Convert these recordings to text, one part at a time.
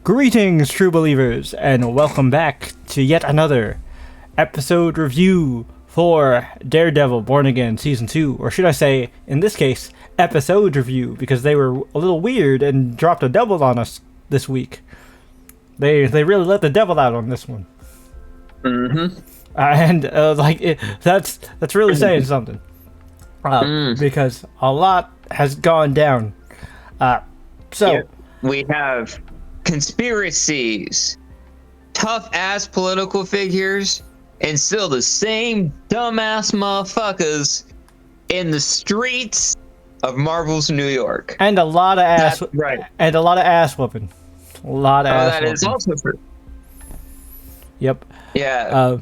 Greetings, true believers, and welcome back to yet another episode review for Daredevil Born Again Season 2, or should I say, in this case, episode review, because they were a little weird and dropped a double on us this week. They really let the devil out on this one. Mm-hmm. And that's really saying something. Because a lot has gone down. We have conspiracies, tough-ass political figures, and still the same dumbass motherfuckers in the streets of Marvel's New York. And a lot of ass. That's right. And a lot of ass whooping. A lot of ass That whooping. is also true. Yep. Yeah.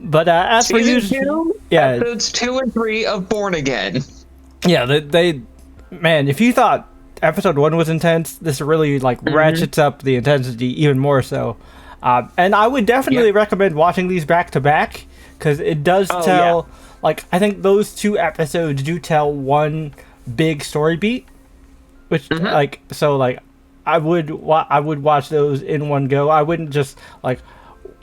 But as for usual, yeah, episodes 2 and 3 of Born Again. Yeah, they man, if you thought episode 1 was intense, this really ratchets up the intensity even more so. And I would definitely recommend watching these back to back, because it does tell. I think those two episodes do tell one big story beat, which I would watch those in one go. I wouldn't just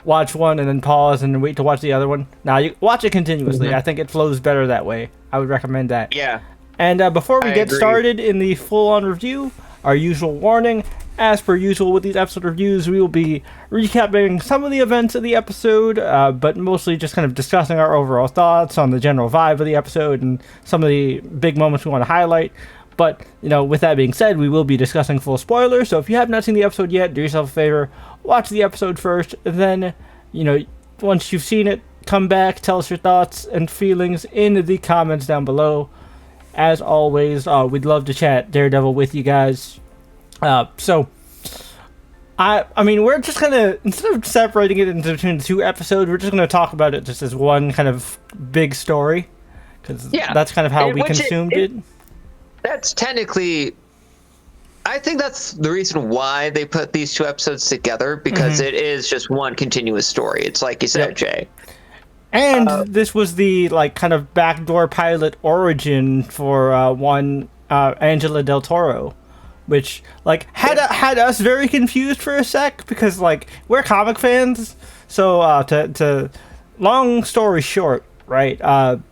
watch one and then pause and then wait to watch the other one. Now you watch it continuously. I think it flows better that way. I would recommend that. Yeah. And before we get started in the full-on review, our usual warning: as per usual with these episode reviews, we will be recapping some of the events of the episode, but mostly just kind of discussing our overall thoughts on the general vibe of the episode and some of the big moments we want to highlight. But, with that being said, we will be discussing full spoilers, so if you have not seen the episode yet, do yourself a favor, watch the episode first, then, once you've seen it, come back, tell us your thoughts and feelings in the comments down below. As always, we'd love to chat Daredevil with you guys. So, I mean, we're just gonna, instead of separating it into between the two episodes, we're just gonna talk about it just as one kind of big story, because that's kind of how we consumed it. That's technically, I think that's the reason why they put these two episodes together, because it is just one continuous story. It's like you said, Jay. And this was the kind of backdoor pilot origin for one Angela Del Toro, which had us very confused for a sec, because we're comic fans. So to long story short, right?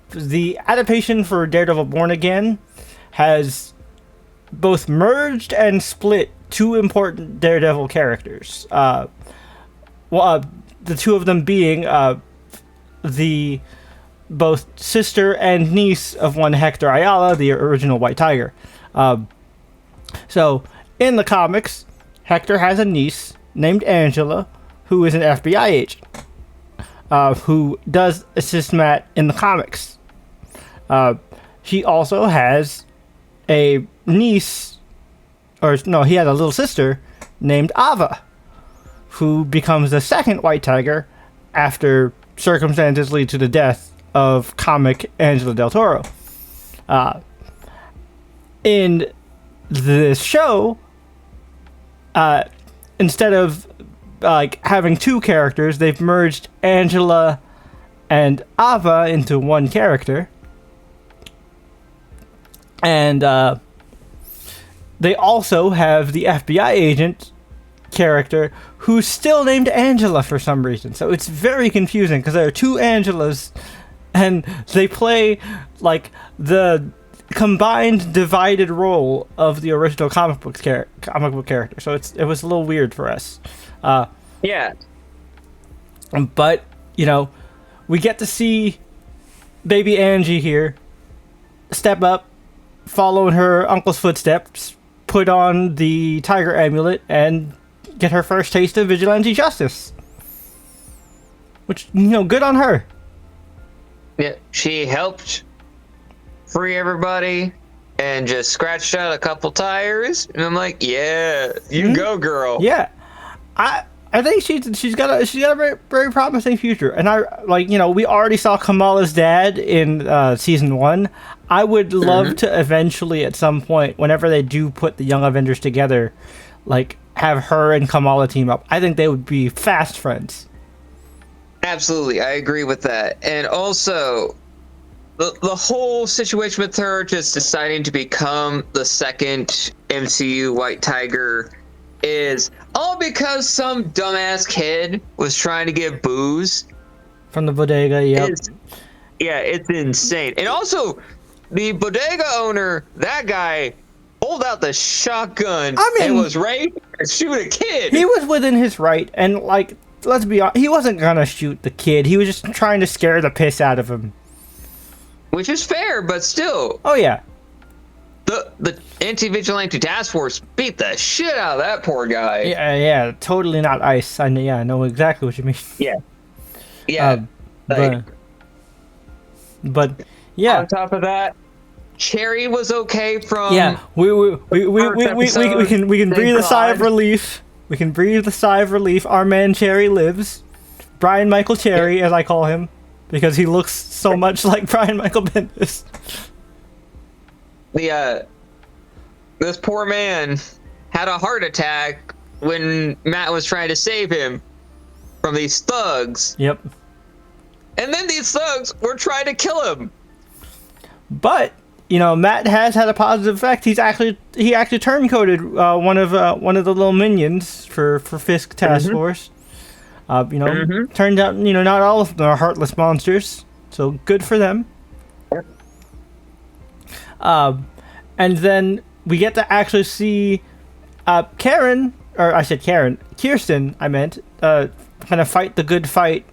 The adaptation for Daredevil Born Again has both merged and split two important Daredevil characters. The two of them being the both sister and niece of one Hector Ayala, the original White Tiger. So in the comics, Hector has a niece named Angela, who is an FBI agent, who does assist Matt in the comics. He also has a niece, he had a little sister named Ava, who becomes the second White Tiger after circumstances lead to the death of comic Angela Del Toro. In this show, instead of having two characters, they've merged Angela and Ava into one character. And they also have the FBI agent character who's still named Angela for some reason. So it's very confusing, because there are two Angelas and they play the combined divided role of the original comic book character. So it was a little weird for us. But we get to see baby Angie here step up, follow in her uncle's footsteps, put on the tiger amulet, and get her first taste of vigilante justice. Which, good on her. Yeah, she helped free everybody and just scratched out a couple tires, and I'm like, yeah, you go, girl. Yeah, I think she's got a very, very promising future, and we already saw Kamala's dad in season 1. I would love to eventually, at some point, whenever they do put the Young Avengers together, have her and Kamala team up. I think they would be fast friends. Absolutely, I agree with that. And also, the whole situation with her just deciding to become the second MCU White Tiger is all because some dumbass kid was trying to get booze. From the bodega, yep. It's insane. And also, the bodega owner, that guy, pulled out the shotgun and was ready to shoot a kid. He was within his right, and, like, let's be honest, he wasn't gonna shoot the kid. He was just trying to scare the piss out of him. Which is fair, but still. Oh, yeah. The anti-vigilante task force beat the shit out of that poor guy. Yeah, totally not ice. I know exactly what you mean. Yeah. But yeah. On top of that, Cherry was okay from. Yeah, we can breathe a sigh of relief. We can breathe a sigh of relief. Our man Cherry lives. Brian Michael Cherry, as I call him, because he looks so much like Brian Michael Bendis. This poor man had a heart attack when Matt was trying to save him from these thugs. Yep. And then these thugs were trying to kill him. But Matt has had a positive effect. He actually turncoated one of the little minions for Fisk Task Force. Turned out not all of them are heartless monsters, so good for them. And then we get to actually see Kirsten, I meant, kind of fight the good fight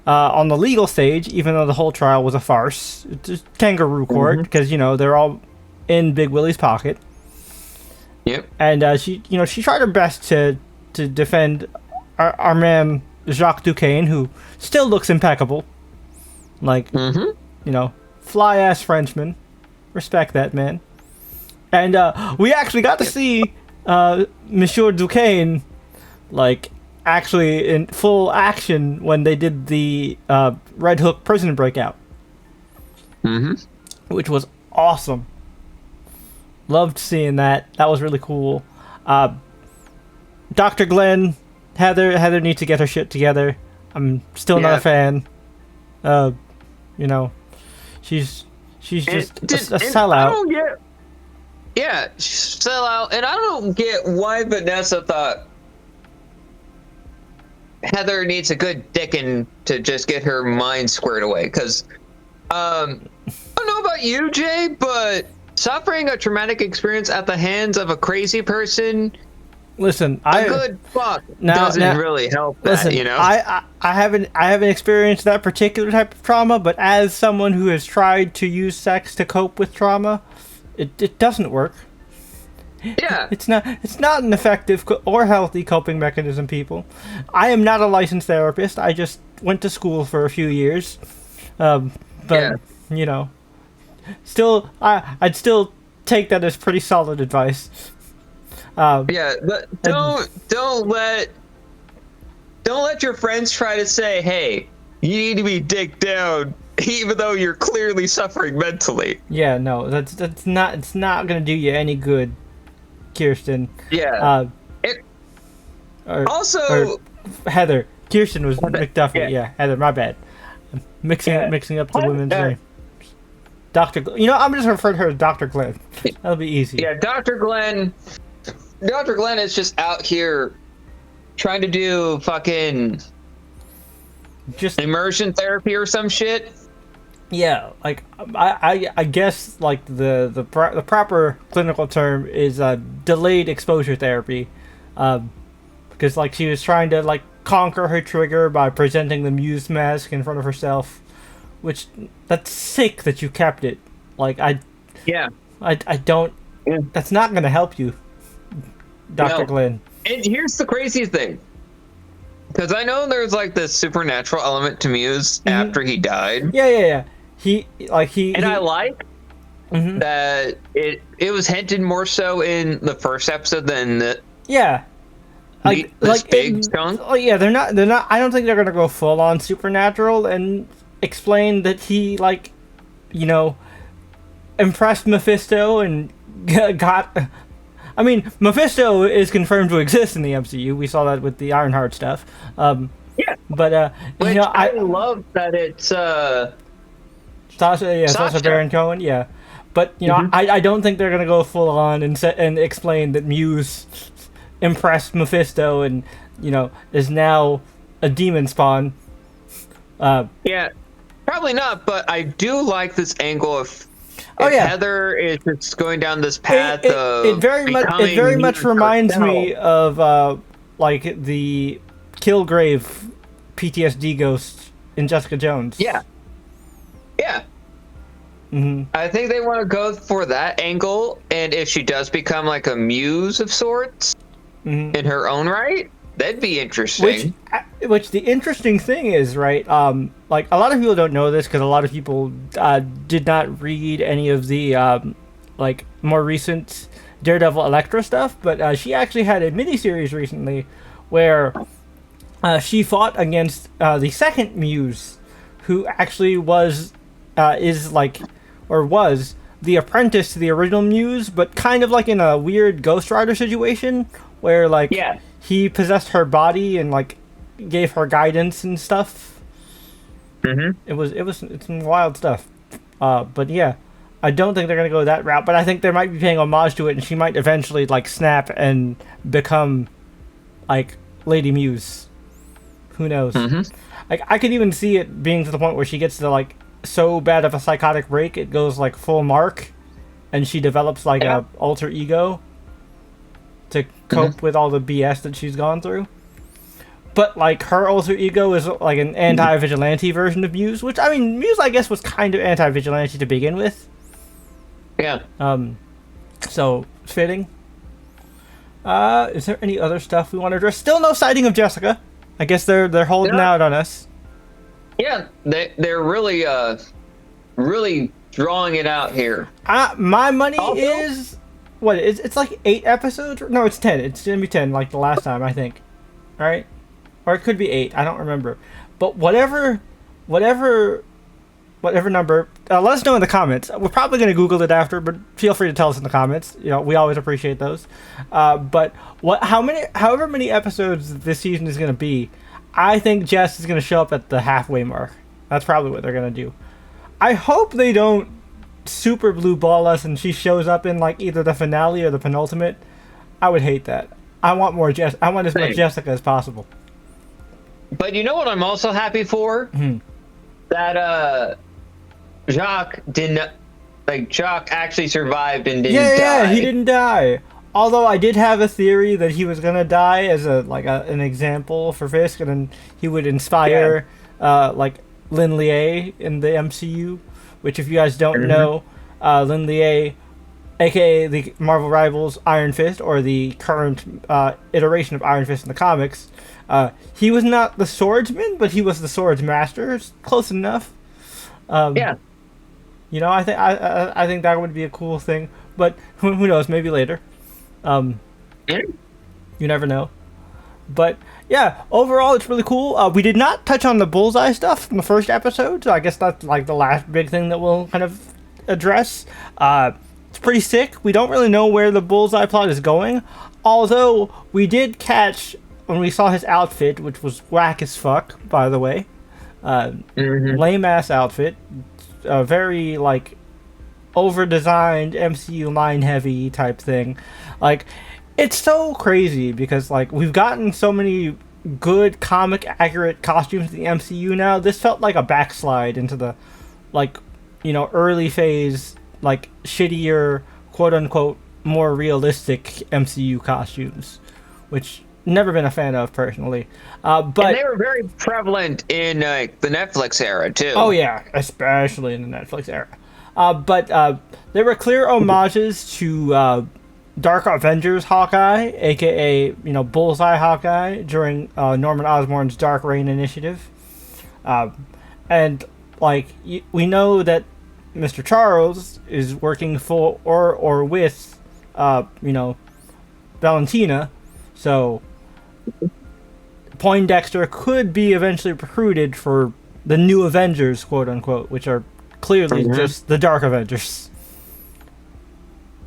on the legal stage, even though the whole trial was a farce. It's kangaroo court, because, they're all in Big Willie's pocket. Yep. And she tried her best to defend our man Jacques Duquesne, who still looks impeccable. Like, fly-ass Frenchman. Respect that, man. And we actually got to see Monsieur Duquesne, like, actually in full action when they did the Red Hook prison breakout. Which was awesome. Loved seeing that. That was really cool. Dr. Glenn, Heather needs to get her shit together. I'm still not a fan. She's just a sellout. She's a sellout, and I don't get why Vanessa thought Heather needs a good dickin' to just get her mind squared away. Because I don't know about you, Jay, but suffering a traumatic experience at the hands of a crazy person. Listen, good fuck doesn't really help that, I haven't experienced that particular type of trauma, but as someone who has tried to use sex to cope with trauma, it doesn't work. Yeah. It's not an effective or healthy coping mechanism, people. I am not a licensed therapist. I just went to school for a few years. Still I'd still take that as pretty solid advice. But don't let your friends try to say, hey, you need to be dicked down, even though you're clearly suffering mentally. Yeah, no, it's not gonna do you any good, Kirsten. Yeah. Or Heather. Kirsten was McDuffie. Yeah, Heather. My bad. I'm mixing up the women's names. Dr. I'm just referring to her as Dr. Glenn. That'll be easy. Yeah, Dr. Glenn. Dr. Glenn is just out here trying to do fucking just immersion therapy or some shit. Yeah, like I guess like the proper clinical term is delayed exposure therapy, because like she was trying to like conquer her trigger by presenting the Muse mask in front of herself, which that's sick that you kept it. Like I don't. Yeah. That's not gonna help you, Dr. Glenn. And here's the crazy thing. Because I know there's like this supernatural element to Muse after he died. Yeah. I like that it was hinted more so in the first episode than the big chunk. Oh yeah, they're not. I don't think they're gonna go full on supernatural and explain that he impressed Mephisto and got. I mean, Mephisto is confirmed to exist in the MCU. We saw that with the Ironheart stuff. But I love that it's Sacha Baron Cohen. Yeah, but I don't think they're gonna go full on and explain that Muse impressed Mephisto and is now a demon spawn. Yeah, probably not. But I do like this angle of Heather is just going down this path it very much reminds me of like the Kilgrave PTSD ghost in Jessica Jones. Yeah. Mm-hmm. I think they want to go for that angle, and if she does become like a muse of sorts in her own right, that'd be interesting. Which the interesting thing is, right? Like a lot of people don't know this because a lot of people did not read any of the like more recent Daredevil Elektra stuff, but she actually had a miniseries recently where she fought against the second muse, who actually was the apprentice to the original muse, but kind of like in a weird Ghost Rider situation where he possessed her body and like gave her guidance and stuff. It's some wild stuff. But yeah, I don't think they're gonna go that route, but I think they might be paying homage to it, and she might eventually like snap and become like Lady Muse. Who knows? Like I could even see it being to the point where she gets to like so bad of a psychotic break it goes like full Mark, and she develops like a alter ego to cope with all the BS that she's gone through. But like her alter ego is like an anti-vigilante version of Muse, which I mean Muse I guess was kind of anti-vigilante to begin with. Yeah. So fitting. Is there any other stuff we want to address? Still no sighting of Jessica. I guess they're holding out on us. Yeah, they're really really drawing it out here. My money is what? It's like 8 episodes. No, it's 10. It's gonna be 10, like the last time I think. All right, or it could be 8. I don't remember. But whatever number. Let us know in the comments. We're probably gonna Google it after, but feel free to tell us in the comments. We always appreciate those. But however many episodes this season is gonna be, I think Jess is going to show up at the halfway mark. That's probably what they're going to do. I hope they don't super blue ball us and she shows up in like either the finale or the penultimate. I would hate that. I want more Jess. I want as much Jessica as possible. But you know what I'm also happy for? That Jacques didn't Jacques actually survived and didn't die. Yeah, he didn't die. Although I did have a theory that he was gonna die as an example for Fisk, and then he would inspire like Lin Lieh in the MCU. Which, if you guys don't know, Lin Lieh, aka the Marvel Rivals Iron Fist, or the current iteration of Iron Fist in the comics, he was not the swordsman, but he was the swords master. Close enough. I think that would be a cool thing, but who knows? Maybe later. You never know. But yeah, overall it's really cool. We did not touch on the Bullseye stuff from the first episode, so I guess that's like the last big thing that we'll kind of address. It's pretty sick. We don't really know where the Bullseye plot is going, although we did catch when we saw his outfit, which was whack as fuck, by the way. Lame ass outfit, very like over-designed MCU line heavy type thing. Like, it's so crazy because like we've gotten so many good comic accurate costumes in the MCU now. This felt like a backslide into the early phase, like shittier, quote unquote, more realistic MCU costumes, which never been a fan of personally. But and they were very prevalent in the Netflix era too. Oh yeah, especially in the Netflix era. But there were clear homages to Dark Avengers Hawkeye, aka Bullseye Hawkeye, during Norman Osborn's Dark Reign initiative, and like we know that Mr. Charles is working for or with Valentina, so Poindexter could be eventually recruited for the new Avengers, quote unquote, which are clearly just the Dark Avengers.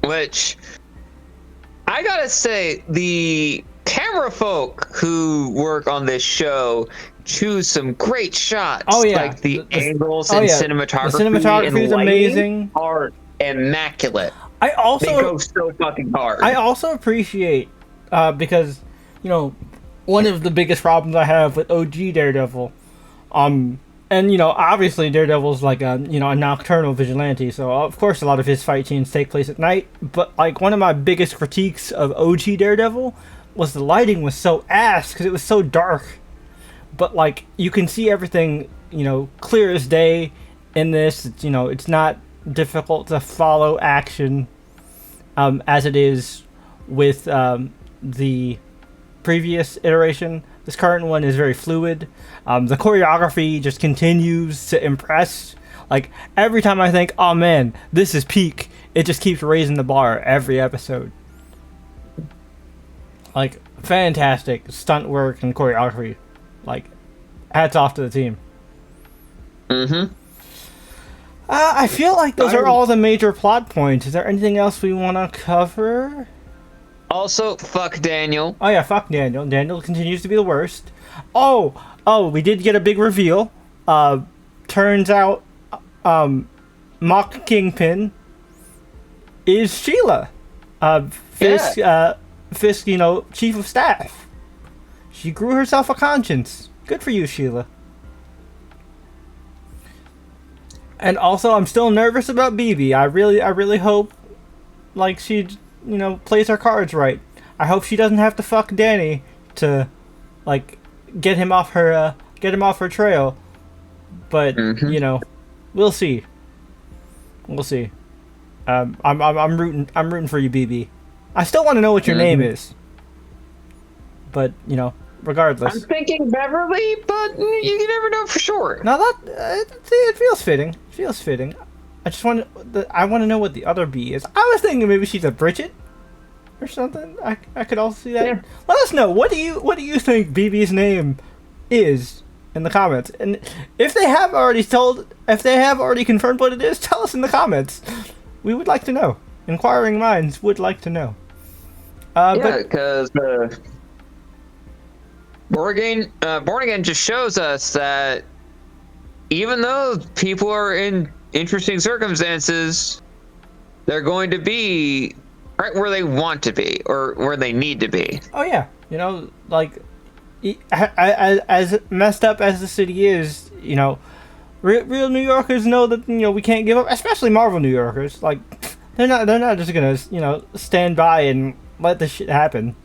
Which, I gotta say, the camera folk who work on this show choose some great shots. Oh yeah, like the angles and cinematography. The cinematography is amazing. Are immaculate. They go so fucking hard. I also appreciate because, one of the biggest problems I have with OG Daredevil, and obviously Daredevil's like a nocturnal vigilante, so of course a lot of his fight scenes take place at night. But like one of my biggest critiques of OG Daredevil was the lighting was so ass because it was so dark. But like you can see everything, clear as day in this. It's not difficult to follow action, as it is with the previous iteration. This current one is very fluid. The choreography just continues to impress. Like every time I think, oh man, this is peak, it just keeps raising the bar every episode. Like fantastic stunt work and choreography. Like hats off to the team. Mm-hmm. I feel like those are all the major plot points. Is there anything else we want to cover? Also, fuck Daniel. Oh yeah, fuck Daniel. Daniel continues to be the worst. Oh, we did get a big reveal. Turns out, Mock Kingpin is Sheila. Fisk, Fisk, chief of staff. She grew herself a conscience. Good for you, Sheila. And also, I'm still nervous about BB. I really hope, like, she, plays her cards right. I hope she doesn't have to fuck Danny to, like, get him off her trail. But we'll see. We'll see. I'm rooting for you, BB. I still want to know what your name is. But regardless. I'm thinking Beverly, but you never know for sure. No, it feels fitting. Feels fitting. I just want to know what the other B is. I was thinking maybe she's a Bridget or something. I could also see that. Yeah. Let us know. What do you think BB's name is in the comments? And if they have already confirmed what it is, tell us in the comments. We would like to know. Inquiring minds would like to know. Because Born Again just shows us that even though people are in interesting circumstances, they're going to be right where they want to be or where they need to be. Oh yeah, like as messed up as the city is, real New Yorkers know that we can't give up, especially Marvel New Yorkers. Like they're not just gonna stand by and let this shit happen,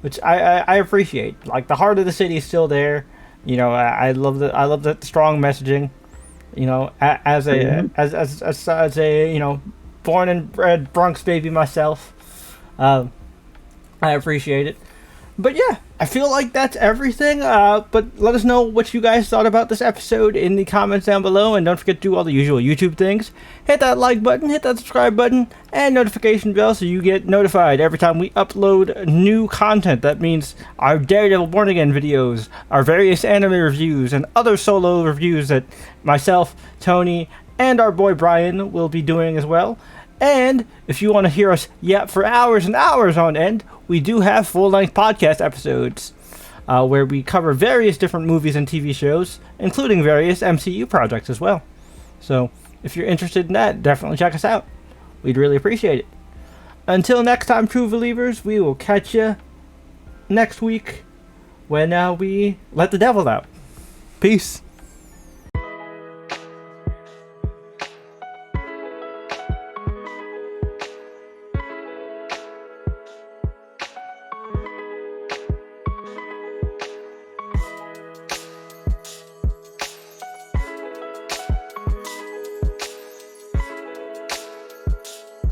which I appreciate. Like the heart of the city is still there. I love the strong messaging. As a born and bred Bronx baby myself, I appreciate it. But yeah, I feel like that's everything. But let us know what you guys thought about this episode in the comments down below, and don't forget to do all the usual YouTube things. Hit that like button, hit that subscribe button, and notification bell so you get notified every time we upload new content. That means our Daredevil Born Again videos, our various anime reviews, and other solo reviews that myself, Tony, and our boy Brian will be doing as well. And if you want to hear us yap for hours and hours on end, we do have full-length podcast episodes where we cover various different movies and TV shows, including various MCU projects as well. So if you're interested in that, definitely check us out. We'd really appreciate it. Until next time, true believers, we will catch you next week when we let the devil out. Peace.